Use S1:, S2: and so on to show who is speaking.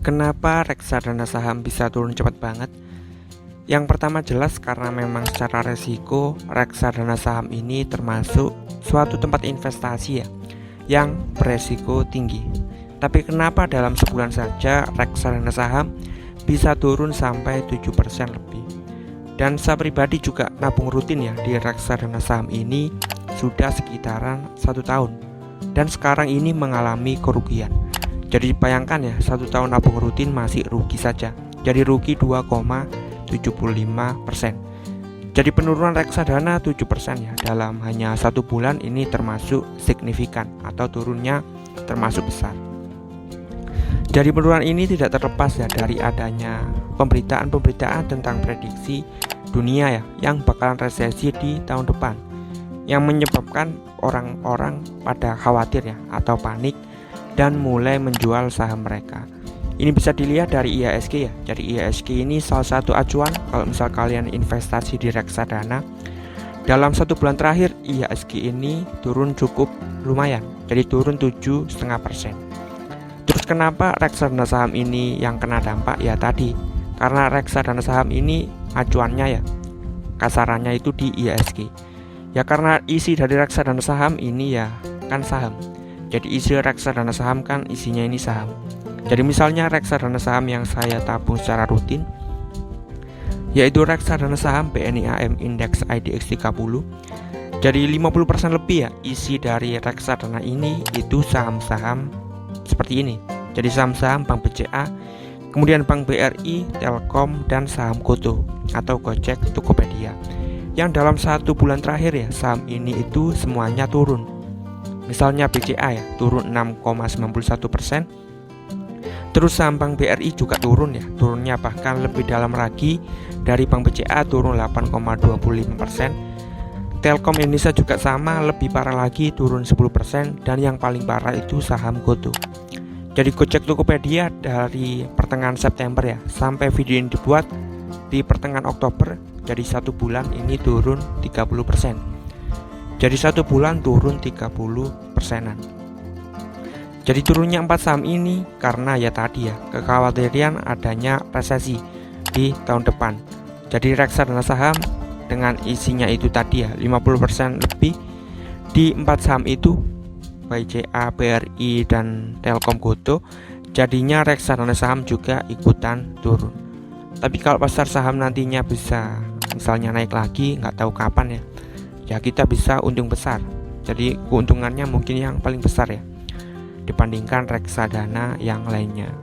S1: Kenapa reksadana saham bisa turun cepat banget? Yang pertama jelas karena memang secara resiko reksadana saham ini termasuk suatu tempat investasi yang beresiko tinggi. Tapi kenapa dalam sebulan saja reksadana saham bisa turun sampai 7% lebih? Dan saya pribadi juga nabung rutin di reksadana saham ini sudah sekitaran 1 tahun. Dan sekarang ini mengalami kerugian. Jadi bayangkan 1 tahun nabung rutin masih rugi saja. Jadi rugi 2,75%. Jadi penurunan reksadana 7% dalam hanya 1 bulan ini termasuk signifikan atau turunnya termasuk besar. Jadi penurunan ini tidak terlepas dari adanya pemberitaan-pemberitaan tentang prediksi dunia yang bakalan resesi di tahun depan, yang menyebabkan orang-orang pada khawatir atau panik dan mulai menjual saham mereka. Ini bisa dilihat dari IHSG Jadi IHSG ini salah satu acuan kalau misal kalian investasi di reksadana. Dalam 1 bulan terakhir IHSG ini turun cukup lumayan, jadi turun 7,5%. Terus kenapa reksadana saham ini yang kena dampak? Tadi karena reksadana saham ini acuannya kasarannya itu di IHSG. Karena isi dari reksadana saham ini kan saham. Jadi isi reksadana saham kan isinya ini saham. Jadi misalnya reksadana saham yang saya tabung secara rutin yaitu reksadana saham BNI AM Index IDX 30. Jadi 50% lebih isi dari reksadana ini itu saham-saham seperti ini. Jadi saham-saham Bank BCA, kemudian Bank BRI, Telkom, dan saham GoTo atau Gojek, Tokopedia. Yang dalam 1 bulan terakhir saham ini itu semuanya turun. Misalnya BCA turun 6,91%. Terus saham Bank BRI juga turun turunnya bahkan lebih dalam lagi dari Bank BCA, turun 8,25%. Telkom Indonesia juga sama, lebih parah lagi, turun 10%. Dan yang paling parah itu saham GoTo. Jadi Gojek, Tokopedia dari pertengahan September sampai video ini dibuat di pertengahan Oktober, jadi 1 bulan ini turun 30%. Jadi 1 bulan turun 30%-an. Jadi turunnya 4 saham ini karena tadi kekhawatiran adanya resesi di tahun depan. Jadi reksadana saham dengan isinya itu tadi 50% lebih di 4 saham itu, BCA, BRI, dan Telkom GoTo, jadinya reksadana saham juga ikutan turun. Tapi kalau pasar saham nantinya bisa misalnya naik lagi, nggak tahu kapan kita bisa untung besar. Jadi keuntungannya mungkin yang paling besar dibandingkan reksadana yang lainnya.